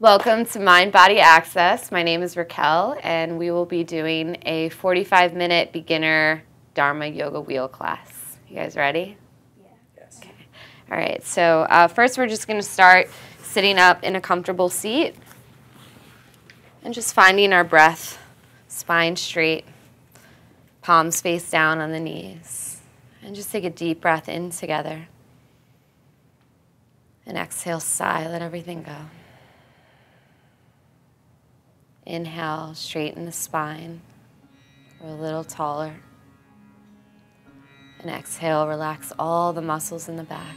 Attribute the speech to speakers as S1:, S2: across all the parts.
S1: Welcome to Mind Body Access. My name is Raquel, and we will be doing a 45-minute beginner Dharma Yoga Wheel class. You guys ready?
S2: Yeah.
S3: Yes.
S1: Okay. All right, so first we're just going to start sitting up in a comfortable seat and just finding our breath, spine straight, palms face down on the knees. And just take a deep breath in together. And exhale, sigh, let everything go. Inhale, straighten the spine, grow a little taller. And exhale, relax all the muscles in the back.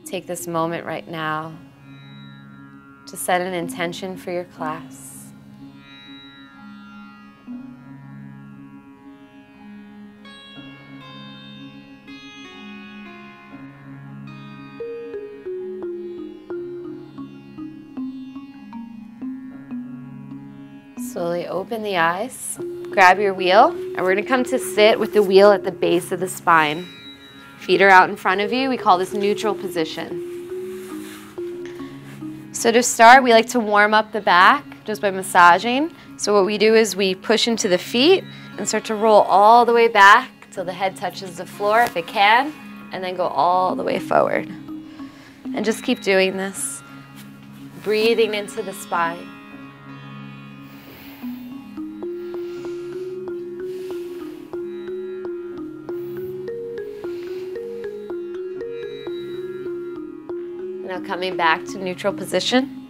S1: Take this moment right now to set an intention for your class. Slowly open the eyes, grab your wheel, and we're going to come to sit with the wheel at the base of the spine. Feet are out in front of you. We call this neutral position. So to start, we like to warm up the back just by massaging. So what we do is we push into the feet and start to roll all the way back till the head touches the floor if it can, and then go all the way forward. And just keep doing this, breathing into the spine. Now coming back to neutral position.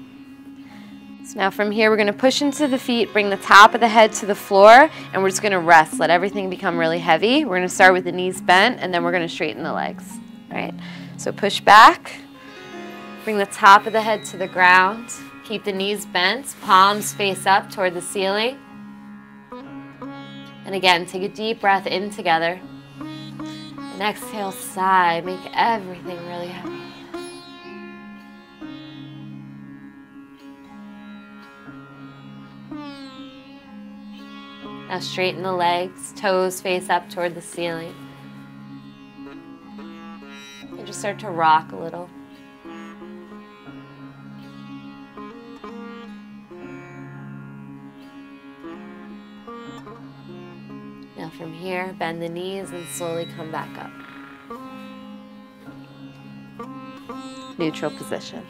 S1: So now from here we're going to push into the feet, bring the top of the head to the floor, and we're just going to rest. Let everything become really heavy. We're going to start with the knees bent, and then we're going to straighten the legs. All right? So push back. Bring the top of the head to the ground. Keep the knees bent, palms face up toward the ceiling. And again, take a deep breath in together. And exhale, sigh. Make everything really heavy. Now straighten the legs, toes face up toward the ceiling. And just start to rock a little. Now from here, bend the knees and slowly come back up. Neutral position.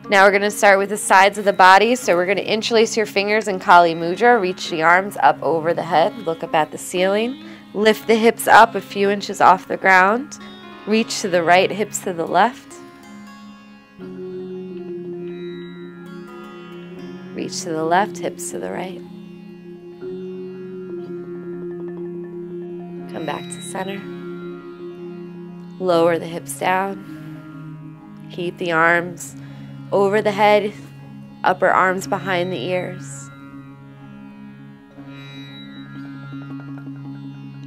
S1: Now we're going to start with the sides of the body. So we're going to interlace your fingers in Kali Mudra. Reach the arms up over the head. Look up at the ceiling. Lift the hips up a few inches off the ground. Reach to the right, hips to the left. Reach to the left, hips to the right. Come back to center. Lower the hips down. Keep the arms over the head, upper arms behind the ears.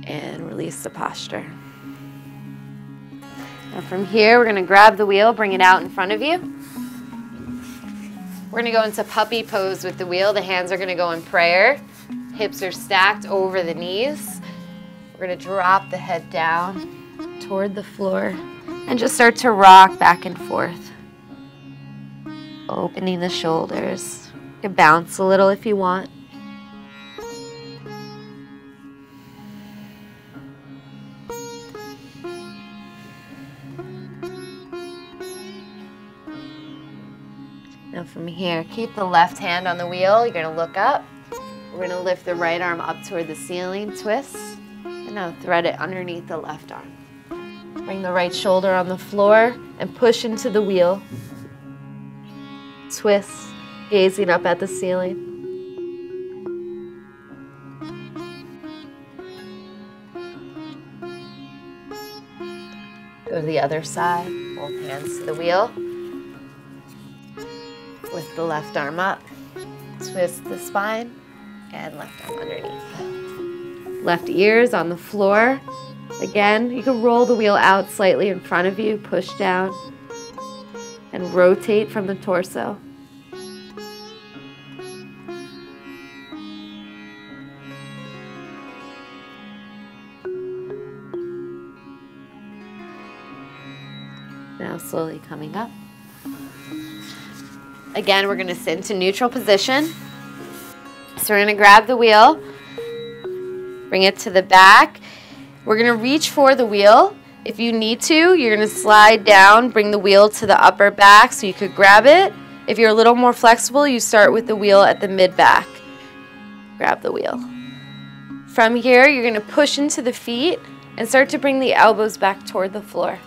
S1: And release the posture. Now from here, we're going to grab the wheel, bring it out in front of you. We're going to go into puppy pose with the wheel. The hands are going to go in prayer. Hips are stacked over the knees. We're going to drop the head down toward the floor and just start to rock back and forth. Opening the shoulders. You can bounce a little if you want. Now from here, keep the left hand on the wheel. You're going to look up. We're going to lift the right arm up toward the ceiling, twist, and now thread it underneath the left arm. Bring the right shoulder on the floor and push into the wheel. Twist, gazing up at the ceiling. Go to the other side, both hands to the wheel. With the left arm up, twist the spine, and left arm underneath. Left ears on the floor. Again, you can roll the wheel out slightly in front of you, push down, and rotate from the torso. Now Now slowly coming up. Again, we're going to sit into neutral position. So we're going to grab the wheel, bring it to the back. We're going to reach for the wheel. If you need to, you're going to slide down, bring the wheel to the upper back so you could grab it. If you're a little more flexible, you start with the wheel at the mid back. Grab the wheel. From here, you're going to push into the feet and start to bring the elbows back toward the floor.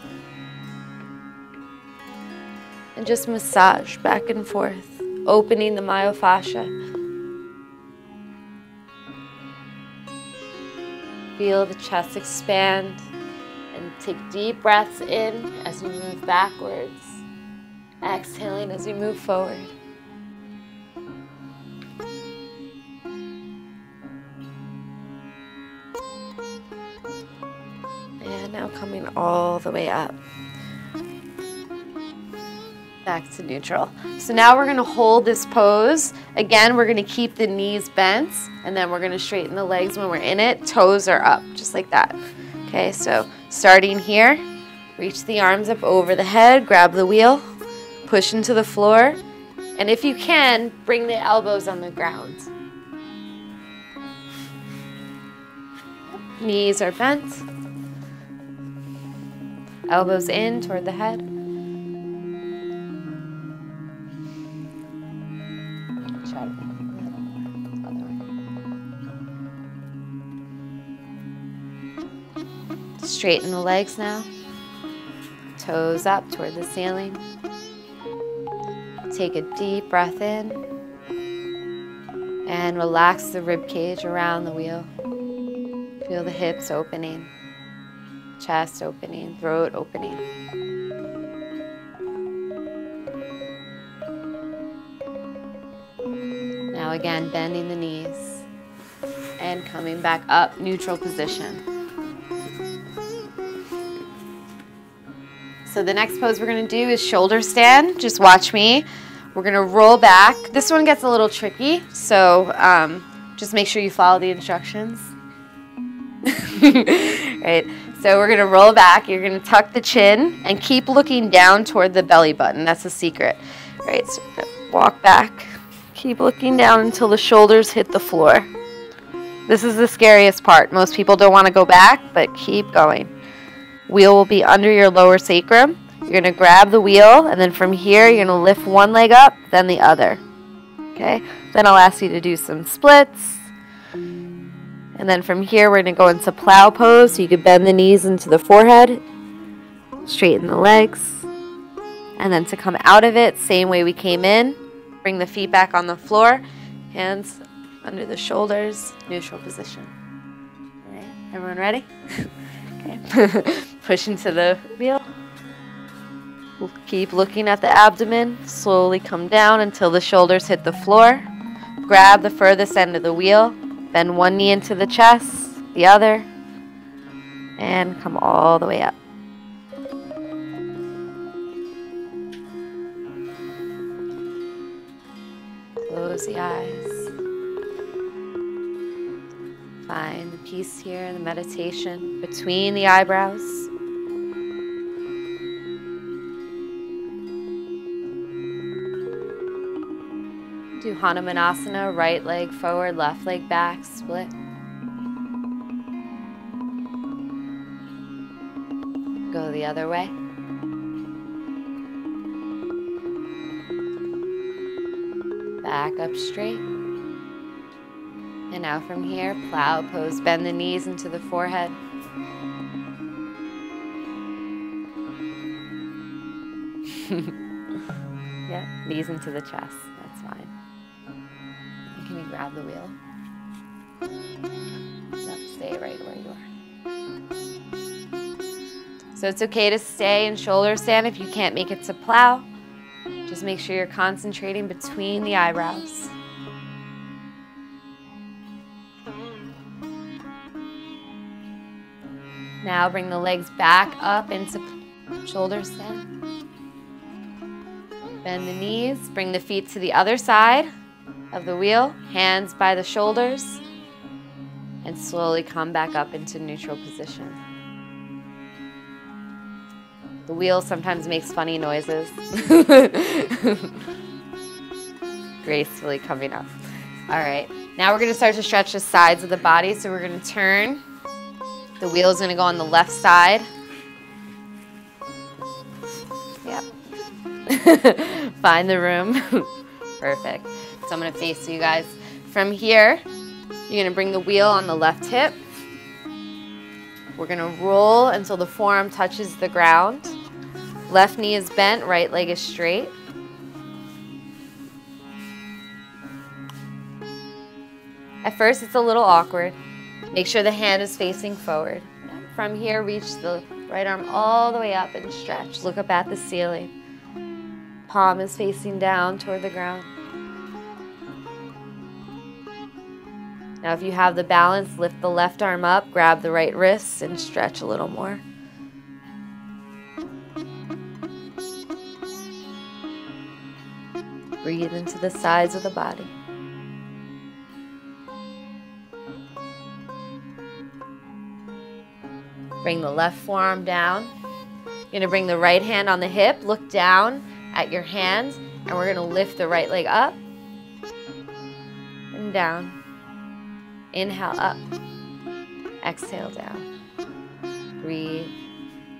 S1: And just massage back and forth, opening the myofascia. Feel the chest expand and take deep breaths in as you move backwards. Exhaling as you move forward. And now coming all the way up. Back to neutral. So now we're going to hold this pose. Again, we're going to keep the knees bent, and then we're going to straighten the legs when we're in it. Toes are up, just like that. Okay, so starting here, reach the arms up over the head, grab the wheel, push into the floor, and if you can, bring the elbows on the ground. Knees are bent. Elbows in toward the head. Straighten the legs now. Toes up toward the ceiling. Take a deep breath in. And relax the rib cage around the wheel. Feel the hips opening. Chest opening, throat opening. Now again, bending the knees and coming back up, neutral position. So the next pose we're going to do is shoulder stand. Just watch me. We're going to roll back. This one gets a little tricky, so just make sure you follow the instructions. Right. So we're going to roll back. You're going to tuck the chin and keep looking down toward the belly button. That's the secret. Right. So we're going to walk back. Keep looking down until the shoulders hit the floor. This is the scariest part. Most people don't want to go back, but keep going. Wheel will be under your lower sacrum. You're going to grab the wheel, and then from here, you're going to lift one leg up, then the other. Okay? Then I'll ask you to do some splits. And then from here, we're going to go into plow pose, so you can bend the knees into the forehead, straighten the legs, and then to come out of it, same way we came in, bring the feet back on the floor, hands under the shoulders, neutral position. All right, everyone ready? Okay. Push into the wheel. We'll keep looking at the abdomen. Slowly come down until the shoulders hit the floor. Grab the furthest end of the wheel. Bend one knee into the chest, the other, and come all the way up. Close the eyes. Find the peace here, the meditation between the eyebrows. Do Hanumanasana, right leg forward, left leg back, split. Go the other way. Back up straight. And now from here, plow pose, bend the knees into the forehead. Yeah, knees into the chest, that's fine. And can you grab the wheel? No, stay right where you are. So it's okay to stay in shoulder stand if you can't make it to plow. Just make sure you're concentrating between the eyebrows. Now bring the legs back up into shoulder stand. Bend the knees, bring the feet to the other side of the wheel, hands by the shoulders, and slowly come back up into neutral position. The wheel sometimes makes funny noises. Gracefully coming up. All right, now we're gonna start to stretch the sides of the body. So we're gonna turn. The wheel is gonna go on the left side. Yep. Find the room. Perfect. So I'm gonna face you guys. From here, you're gonna bring the wheel on the left hip. We're gonna roll until the forearm touches the ground. Left knee is bent, right leg is straight. At first, it's a little awkward. Make sure the hand is facing forward. From here, reach the right arm all the way up and stretch. Look up at the ceiling. Palm is facing down toward the ground. Now, if you have the balance, lift the left arm up, grab the right wrist, and stretch a little more. Breathe into the sides of the body. Bring the left forearm down. You're going to bring the right hand on the hip, look down at your hand, and we're going to lift the right leg up and down. Inhale up, exhale down. Breathe,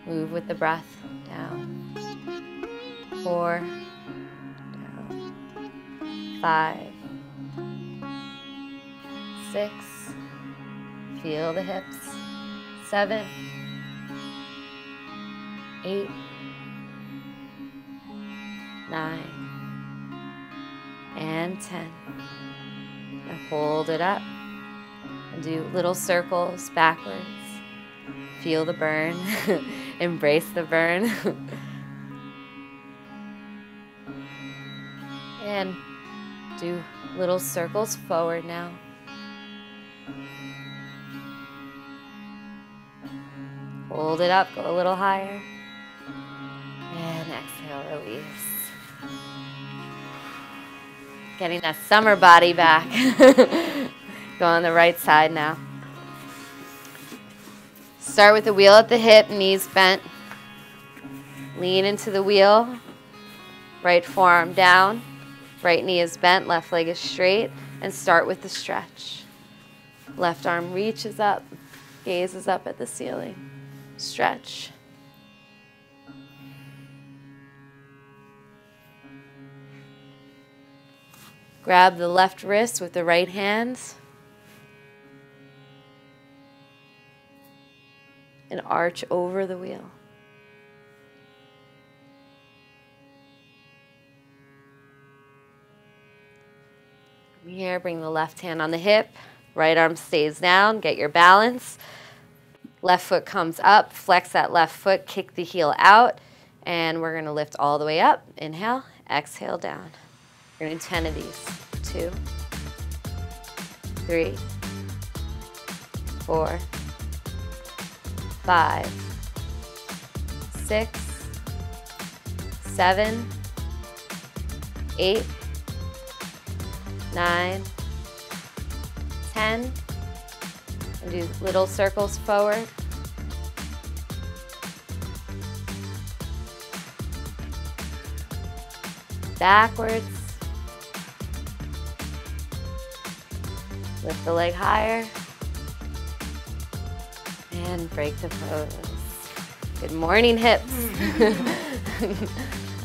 S1: move with the breath. Down, 4, down, 5, 6, feel the hips, 7, 8, 9, and 10. Now hold it up and do little circles backwards. Feel the burn, embrace the burn. And do little circles forward now. Hold it up, go a little higher. And exhale, release. Getting that summer body back. Go on the right side now. Start with the wheel at the hip, knees bent. Lean into the wheel. Right forearm down. Right knee is bent, left leg is straight. And start with the stretch. Left arm reaches up, gazes up at the ceiling. Stretch. Grab the left wrist with the right hand and arch over the wheel. From here, bring the left hand on the hip, right arm stays down, get your balance. Left foot comes up, flex that left foot, kick the heel out, and we're gonna lift all the way up. Inhale, exhale down. We're gonna do 10 of these. 2, 3, 4, 5, 6, 7, 8, 9, 10. And do little circles forward. Backwards. Lift the leg higher. And break the pose. Good morning, hips.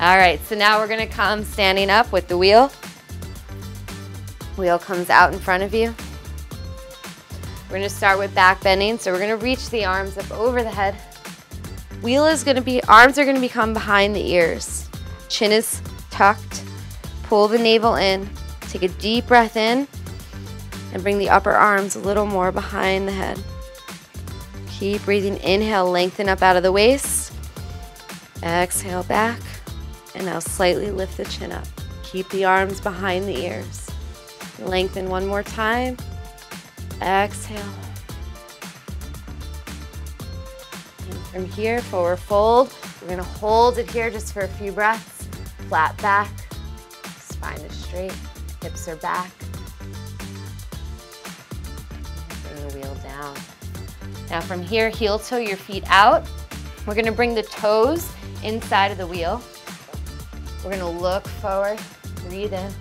S1: All right, so now we're gonna come standing up with the wheel. Wheel comes out in front of you. We're gonna start with back bending, so we're gonna reach the arms up over the head. Wheel is gonna be, arms are gonna become behind the ears. Chin is tucked. Pull the navel in. Take a deep breath in and bring the upper arms a little more behind the head. Keep breathing. Inhale, lengthen up out of the waist. Exhale back. And now slightly lift the chin up. Keep the arms behind the ears. Lengthen one more time. Exhale. And from here, forward fold. We're gonna hold it here just for a few breaths. Flat back, spine is straight, hips are back. Bring the wheel down. Now from here, heel toe your feet out. We're gonna bring the toes inside of the wheel. We're gonna look forward, breathe in,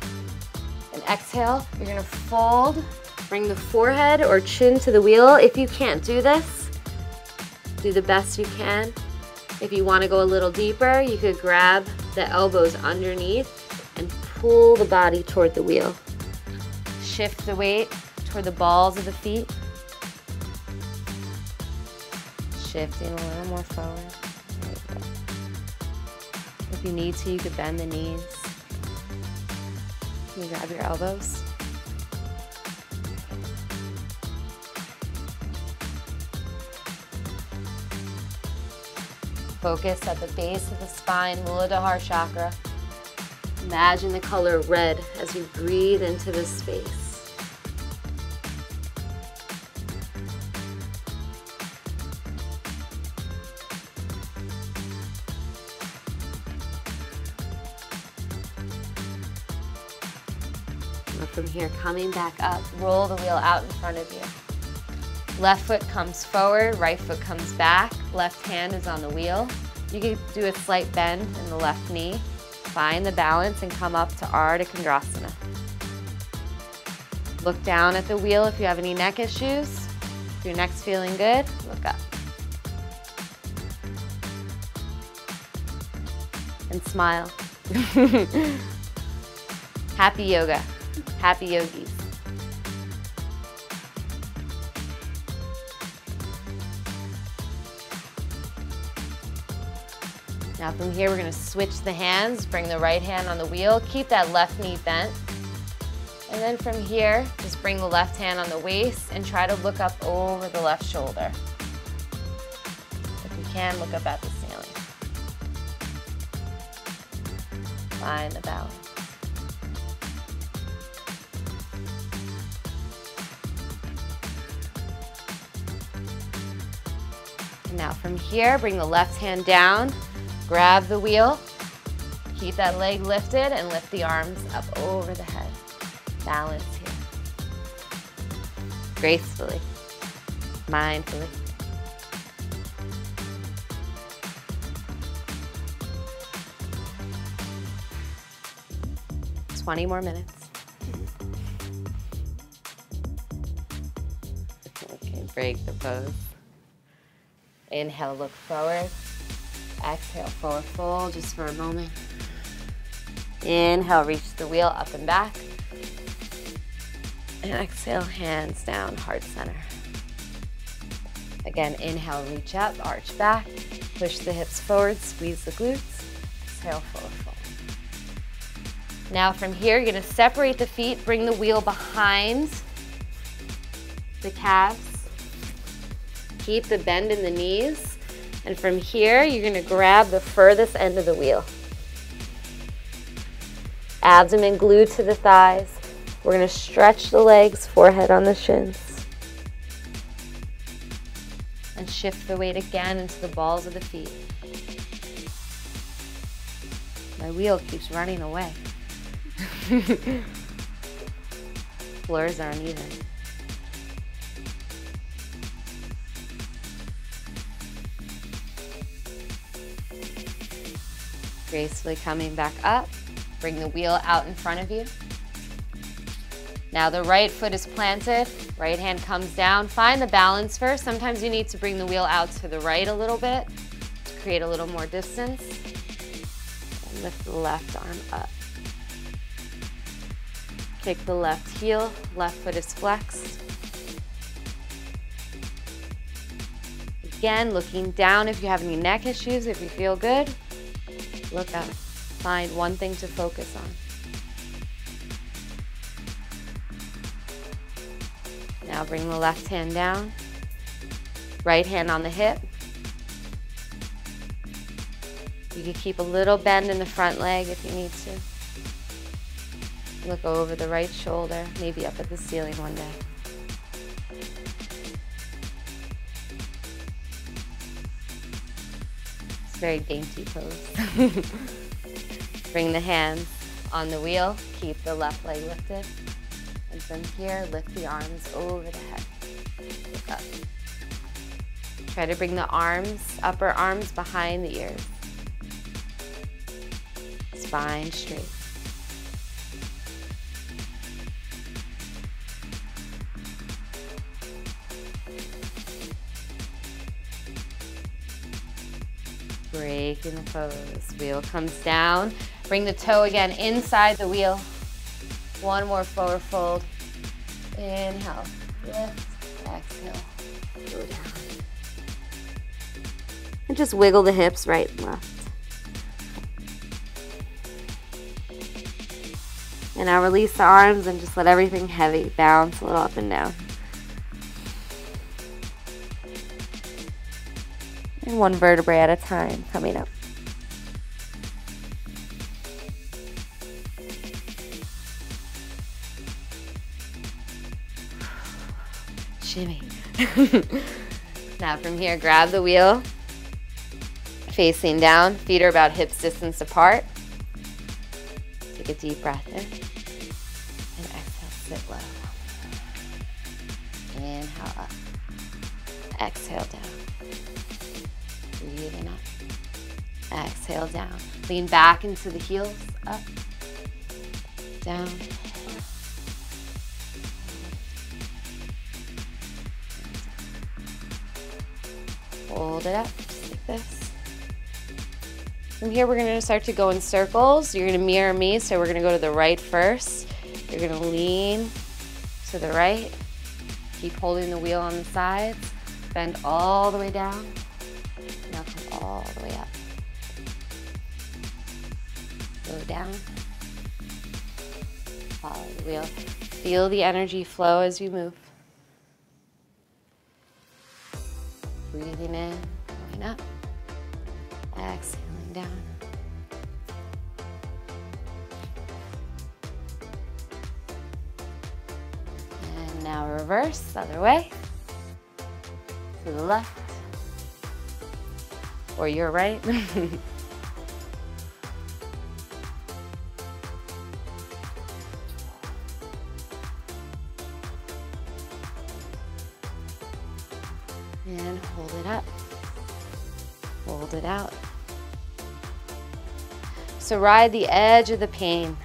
S1: and exhale. You're gonna fold, bring the forehead or chin to the wheel. If you can't do this, do the best you can. If you wanna go a little deeper, you could grab the elbows underneath and pull the body toward the wheel. Shift the weight toward the balls of the feet. Shifting a little more forward. There you go. If you need to, you could bend the knees. Can you grab your elbows? Focus at the base of the spine, Muladhara chakra. Imagine the color red as you breathe into this space. From here, coming back up, roll the wheel out in front of you. Left foot comes forward, right foot comes back, left hand is on the wheel. You can do a slight bend in the left knee. Find the balance and come up to Ardha Chandrasana. Look down at the wheel if you have any neck issues. If your neck's feeling good, look up. And smile. Happy yoga. Happy yogis. Now from here, we're going to switch the hands, bring the right hand on the wheel, keep that left knee bent. And then from here, just bring the left hand on the waist and try to look up over the left shoulder. If you can, look up at the ceiling. Find the balance. Now from here, bring the left hand down, grab the wheel, keep that leg lifted and lift the arms up over the head. Balance here. Gracefully, mindfully. "20 more minutes. Okay, break the pose. Inhale, look forward. Exhale, forward fold just for a moment. Inhale, reach the wheel up and back. And exhale, hands down, heart center. Again, inhale, reach up, arch back. Push the hips forward, squeeze the glutes. Exhale, forward fold. Now from here, you're gonna separate the feet, bring the wheel behind the calves. Keep the bend in the knees. And from here, you're gonna grab the furthest end of the wheel. Abdomen glued to the thighs. We're gonna stretch the legs, forehead on the shins. And shift the weight again into the balls of the feet. My wheel keeps running away. Floors are uneven. Gracefully coming back up. Bring the wheel out in front of you. Now the right foot is planted, right hand comes down. Find the balance first. Sometimes you need to bring the wheel out to the right a little bit to create a little more distance. And lift the left arm up. Kick the left heel, left foot is flexed. Again, looking down if you have any neck issues, if you feel good. Look up. Find one thing to focus on. Now bring the left hand down. Right hand on the hip. You can keep a little bend in the front leg if you need to. Look over the right shoulder, maybe up at the ceiling one day. It's a very dainty pose. Bring the hands on the wheel, keep the left leg lifted. And from here, lift the arms over the head. Look up. Try to bring the arms, upper arms behind the ears. Spine straight. Breaking the pose. Wheel comes down. Bring the toe again inside the wheel. One more forward fold. Inhale. Lift. Exhale. Go down. And just wiggle the hips right and left. And now release the arms and just let everything heavy bounce a little up and down. And one vertebrae at a time coming up. Shimmy. Now from here, grab the wheel, facing down. Feet are about hips distance apart. Take a deep breath in. And exhale, sit low. Inhale up. Exhale down. Breathing up. Exhale down. Lean back into the heels. Up. Down. Hold it up, just like this. From here, we're going to start to go in circles. You're going to mirror me, so we're going to go to the right first. You're going to lean to the right. Keep holding the wheel on the sides. Bend all the way down. Now come all the way up. Go down. Follow the wheel. Feel the energy flow as you move. Breathing in, going up, exhaling down. And now reverse, other way, to the left, or your right. And hold it up, hold it out. So ride the edge of the pain.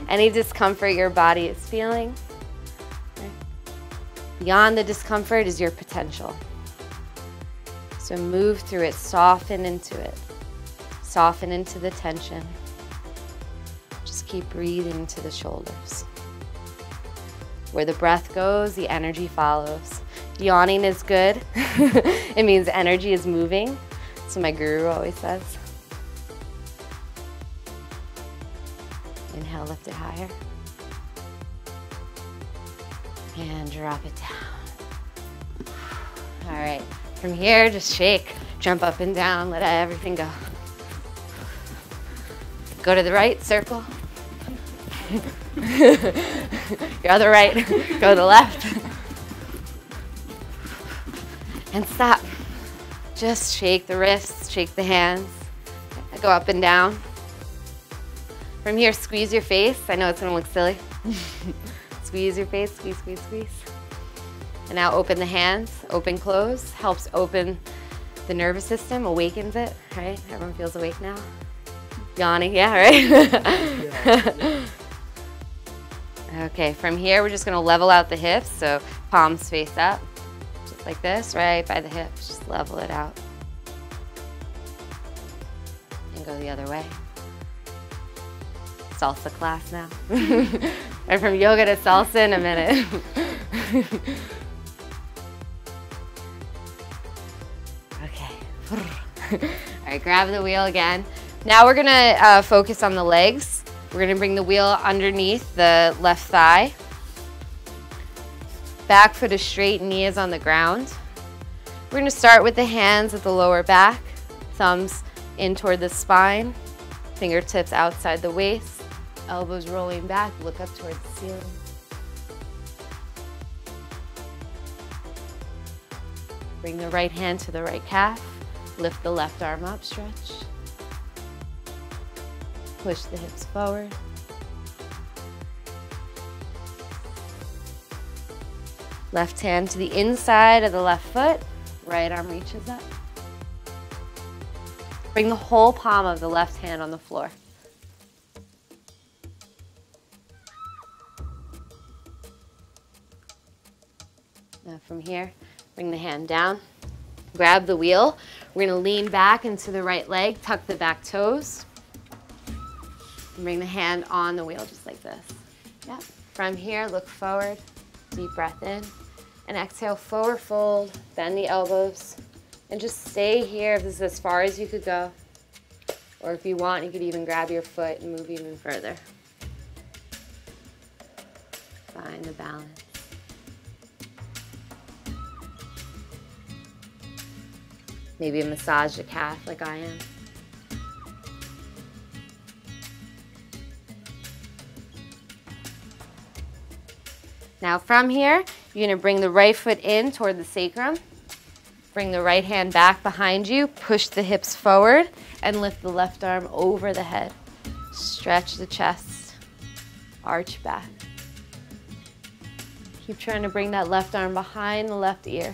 S1: Any discomfort your body is feeling. Right? Beyond the discomfort is your potential. So move through it, soften into it. Soften into the tension. Just keep breathing into the shoulders. Where the breath goes, the energy follows. Yawning is good. It means energy is moving. So my guru always says. Inhale, lift it higher. And drop it down. All right, from here, just shake. Jump up and down, let everything go. Go to the right, circle. Your other right, go to the left. And stop. Just shake the wrists, shake the hands. Go up and down. From here, squeeze your face. I know it's gonna look silly. Squeeze your face, squeeze, squeeze, squeeze. And now open the hands, open, close. Helps open the nervous system, awakens it, right? Everyone feels awake now. Yawning, yeah, right? Okay, from here, we're just gonna level out the hips, so palms face up. Like this, right by the hips, just level it out. And go the other way. Salsa class now. Right from yoga to salsa in a minute. Okay. All right, grab the wheel again. Now we're gonna focus on the legs. We're gonna bring the wheel underneath the left thigh. Back foot is straight, knee is on the ground. We're gonna start with the hands at the lower back, thumbs in toward the spine, fingertips outside the waist, elbows rolling back, look up towards the ceiling. Bring the right hand to the right calf, lift the left arm up, stretch. Push the hips forward. Left hand to the inside of the left foot, Right arm reaches up. Bring the whole palm of the left hand on the floor. Now from here, bring the hand down. Grab the wheel. We're going to lean back into the right leg, tuck the back toes. And bring the hand on the wheel just like this. Yep. From here, look forward, deep breath in, and exhale, forward fold, bend the elbows, and just stay here if this is as far as you could go. Or if you want, you could even grab your foot and move even further. Find the balance. Maybe massage the calf like I am. Now from here, you're going to bring the right foot in toward the sacrum. Bring the right hand back behind you, push the hips forward, and lift the left arm over the head. Stretch the chest, arch back. Keep trying to bring that left arm behind the left ear.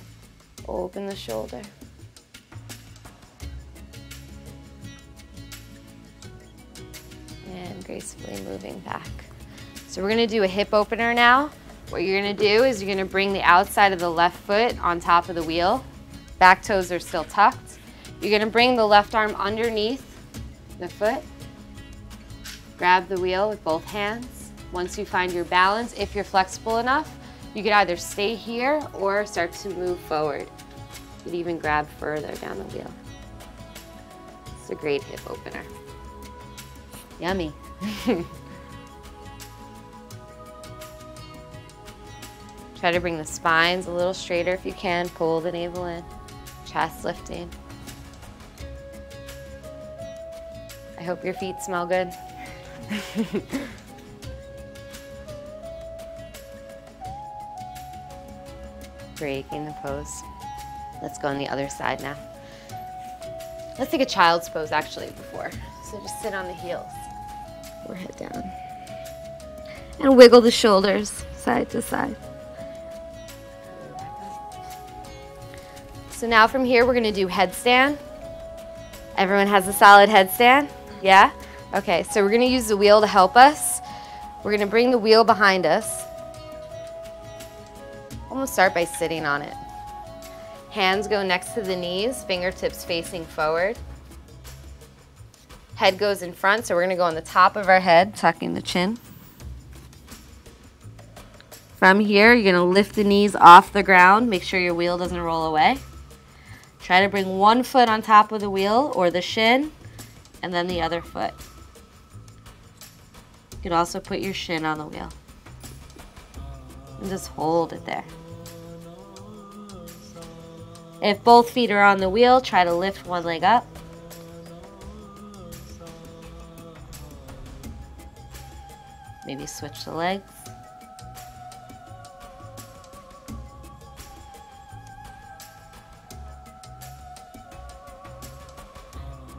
S1: Open the shoulder. And gracefully moving back. So we're going to do a hip opener now. What you're going to do is you're going to bring the outside of the left foot on top of the wheel. Back toes are still tucked. You're going to bring the left arm underneath the foot. Grab the wheel with both hands. Once you find your balance, if you're flexible enough, you could either stay here or start to move forward. You could even grab further down the wheel. It's a great hip opener. Yummy. Try to bring the spines a little straighter if you can. Pull the navel in. Chest lifting. I hope your feet smell good. Breaking the pose. Let's go on the other side now. Let's take a child's pose actually before. So just sit on the heels. Forehead down. And wiggle the shoulders side to side. So now from here, we're going to do headstand. Everyone has a solid headstand? Yeah? Okay, so we're going to use the wheel to help us. We're going to bring the wheel behind us. Almost start by sitting on it. Hands go next to the knees, fingertips facing forward. Head goes in front, so we're going to go on the top of our head, tucking the chin. From here, you're going to lift the knees off the ground. Make sure your wheel doesn't roll away. Try to bring one foot on top of the wheel or the shin, and then the other foot. You could also put your shin on the wheel. And just hold it there. If both feet are on the wheel, try to lift one leg up. Maybe switch the legs.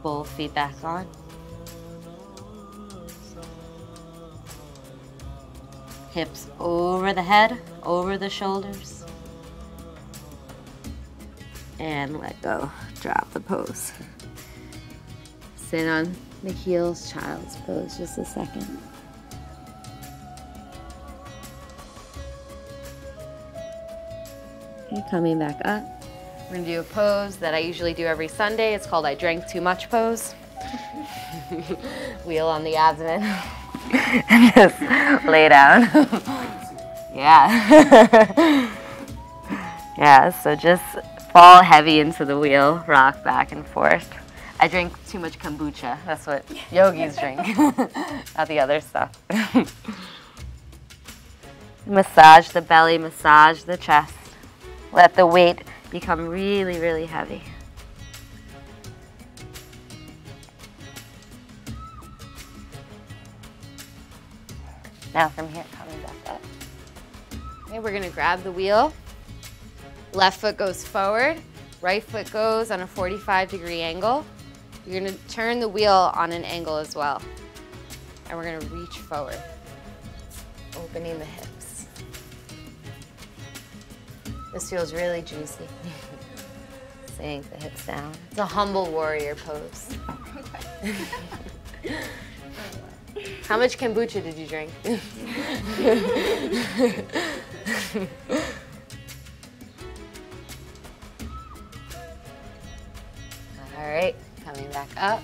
S1: Both feet back on. Hips over the head, over the shoulders. And let go. Drop the pose. Sit on the heels, child's pose, just a second. Okay, coming back up. We're gonna do a pose that I usually do every Sunday. It's called I drank too much pose. Wheel on the abdomen. And just lay down. Yeah. Yeah, so just fall heavy into the wheel, rock back and forth. I drink too much kombucha. That's what yogis drink, not the other stuff. Massage the belly, massage the chest. Let the weight become really, really heavy. Now from here, coming back up. Okay, we're gonna grab the wheel. Left foot goes forward, right foot goes on a 45-degree angle. You're gonna turn the wheel on an angle as well. And we're gonna reach forward, opening the hips. This feels really juicy. Sink the hips down. It's a humble warrior pose. How much kombucha did you drink? All right, coming back up.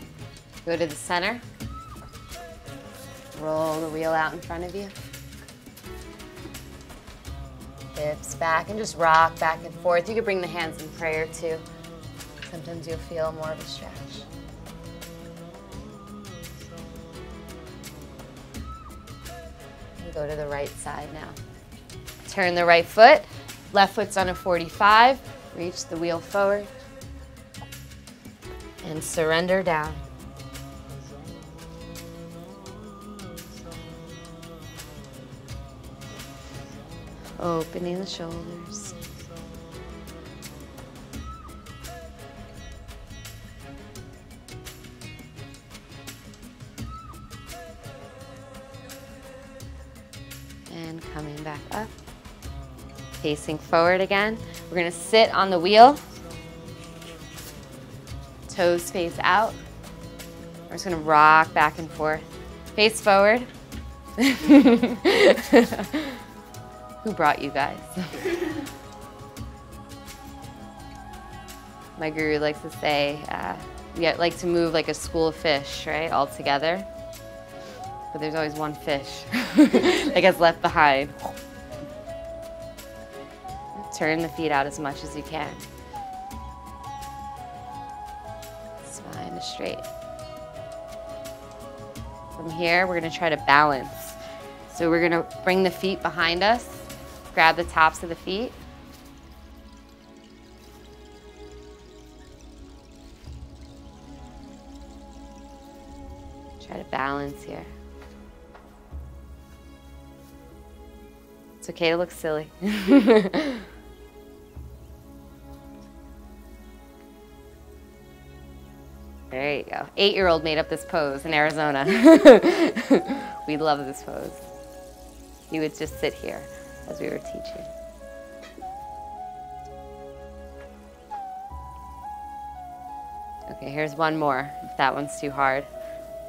S1: Go to the center. Roll the wheel out in front of you. Hips back and just rock back and forth. You could bring the hands in prayer too. Sometimes you'll feel more of a stretch. And go to the right side now. Turn the right foot. Left foot's on a 45. Reach the wheel forward. And surrender down. Opening the shoulders. And coming back up. Facing forward again. We're going to sit on the wheel. Toes face out. We're just going to rock back and forth. Face forward. Who brought you guys? My guru likes to say, we like to move like a school of fish, right, all together. But there's always one fish that gets left behind. Turn the feet out as much as you can. Spine is straight. From here, we're going to try to balance. So we're going to bring the feet behind us. Grab the tops of the feet. Try to balance here. It's okay to look silly. There you go. 8-year-old made up this pose in Arizona. We love this pose. He would just sit here as we were teaching. Okay, here's one more. If that one's too hard,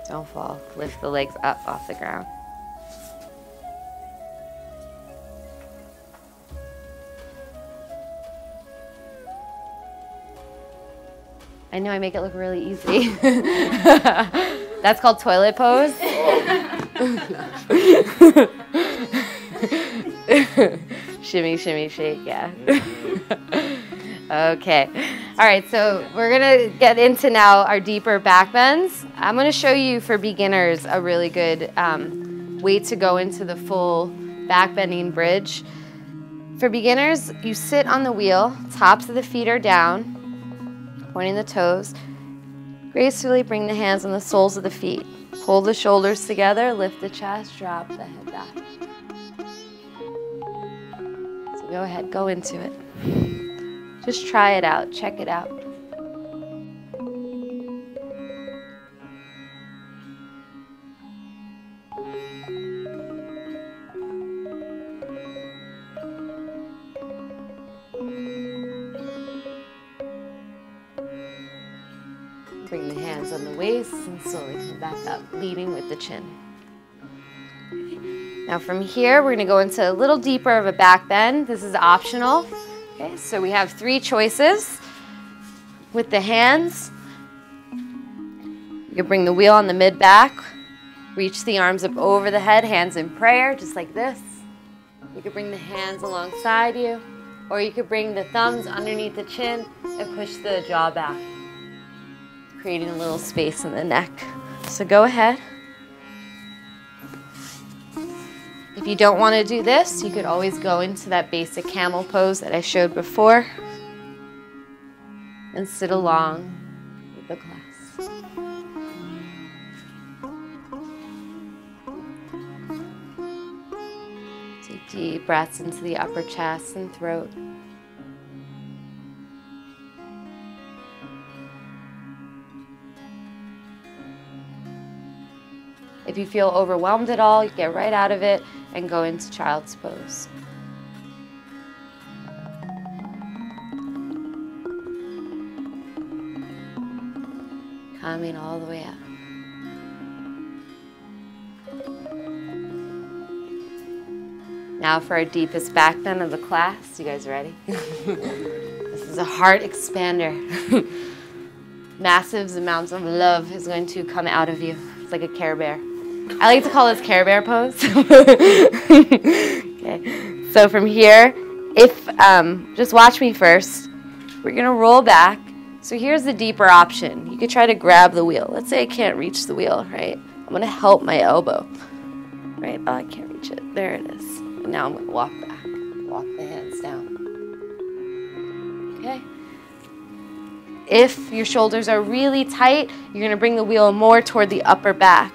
S1: don't fall. Lift the legs up off the ground. I know I make it look really easy. That's called toilet pose. Shimmy, shimmy, shake, yeah. Okay. All right, so we're gonna get into now our deeper back bends. I'm gonna show you for beginners a really good way to go into the full back bending bridge. For beginners, you sit on the wheel, tops of the feet are down, pointing the toes. Gracefully bring the hands on the soles of the feet. Pull the shoulders together, lift the chest, drop the head back. So go ahead, go into it. Just try it out, check it out. Bring the hands on the waist and slowly come back up, leading with the chin. Now from here, we're gonna go into a little deeper of a back bend. This is optional. Okay, so we have 3 choices. With the hands, you can bring the wheel on the mid-back, reach the arms up over the head, hands in prayer, just like this. You could bring the hands alongside you, or you could bring the thumbs underneath the chin and push the jaw back, creating a little space in the neck. So go ahead. If you don't want to do this, you could always go into that basic camel pose that I showed before and sit along with the class. Take deep breaths into the upper chest and throat. If you feel overwhelmed at all, you get right out of it and go into child's pose. Coming all the way up. Now for our deepest back bend of the class. You guys ready? This is a heart expander. Massive amounts of love is going to come out of you. It's like a Care Bear. I like to call this Care Bear pose. Okay. So from here, if just watch me first. We're gonna roll back. So here's the deeper option. You could try to grab the wheel. Let's say I can't reach the wheel, right? I'm gonna help my elbow, right? Oh, I can't reach it. There it is. And now I'm gonna walk back. Walk the hands down. Okay. If your shoulders are really tight, you're gonna bring the wheel more toward the upper back.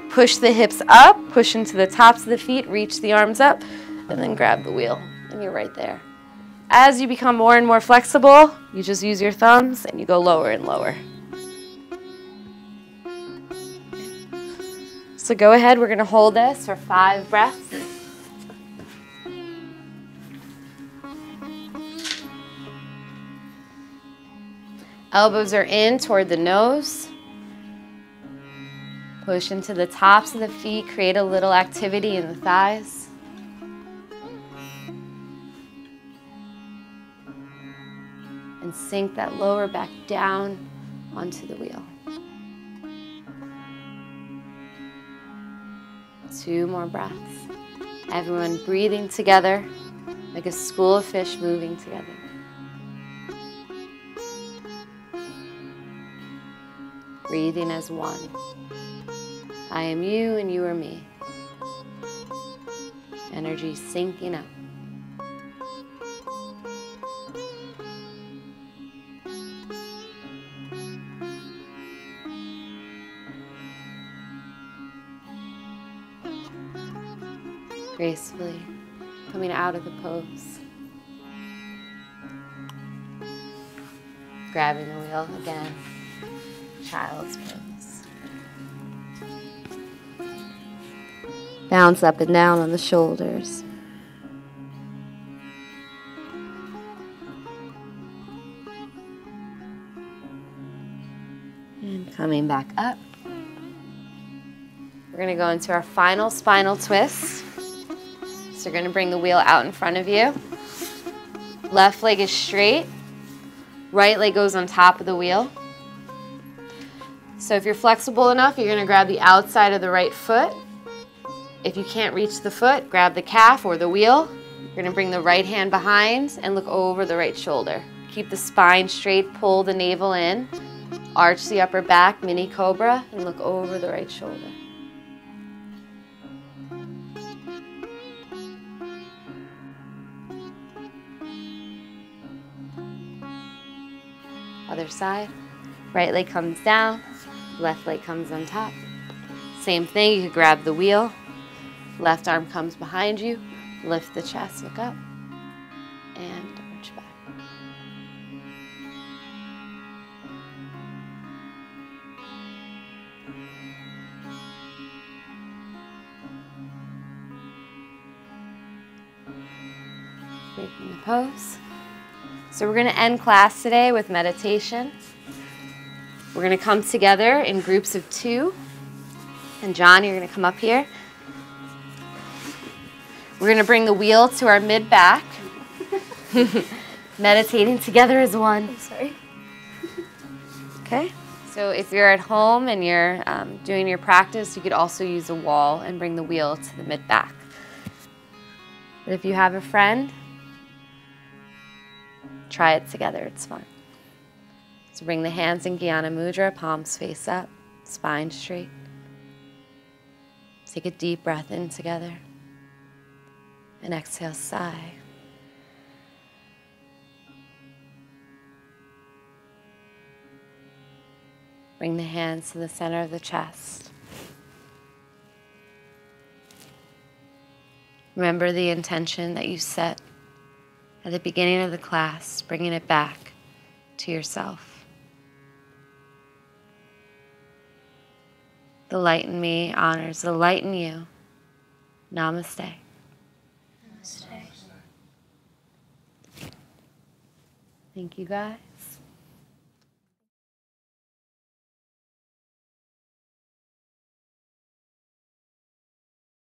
S1: Push the hips up, push into the tops of the feet, reach the arms up, and then grab the wheel, and you're right there. As you become more and more flexible, you just use your thumbs and you go lower and lower. So go ahead, we're gonna hold this for 5 breaths. Elbows are in toward the nose. Push into the tops of the feet, create a little activity in the thighs. And sink that lower back down onto the wheel. 2 more breaths. Everyone breathing together like a school of fish moving together. Breathing as one. I am you and you are me. Energy sinking up. Gracefully coming out of the pose. Grabbing the wheel again. Child's pose. Bounce up and down on the shoulders. And coming back up. We're going to go into our final spinal twist. So you're going to bring the wheel out in front of you. Left leg is straight. Right leg goes on top of the wheel. So if you're flexible enough, you're going to grab the outside of the right foot. If you can't reach the foot, grab the calf or the wheel. You're going to bring the right hand behind and look over the right shoulder. Keep the spine straight, pull the navel in. Arch the upper back, mini cobra, and look over the right shoulder. Other side. Right leg comes down, left leg comes on top. Same thing, you could grab the wheel. Left arm comes behind you, lift the chest, look up, and arch back. Breaking the pose. So we're going to end class today with meditation. We're going to come together in groups of 2. And John, you're going to come up here. We're going to bring the wheel to our mid-back. Meditating together as one.
S2: I'm sorry.
S1: Okay. So if you're at home and you're doing your practice, you could also use a wall and bring the wheel to the mid-back. But if you have a friend, try it together. It's fun. So bring the hands in Jnana Mudra, palms face up, spine straight. Take a deep breath in together. And exhale, sigh. Bring the hands to the center of the chest. Remember the intention that you set at the beginning of the class, bringing it back to yourself. The light in me honors the light in you. Namaste.
S2: Namaste.
S1: Thank you, guys.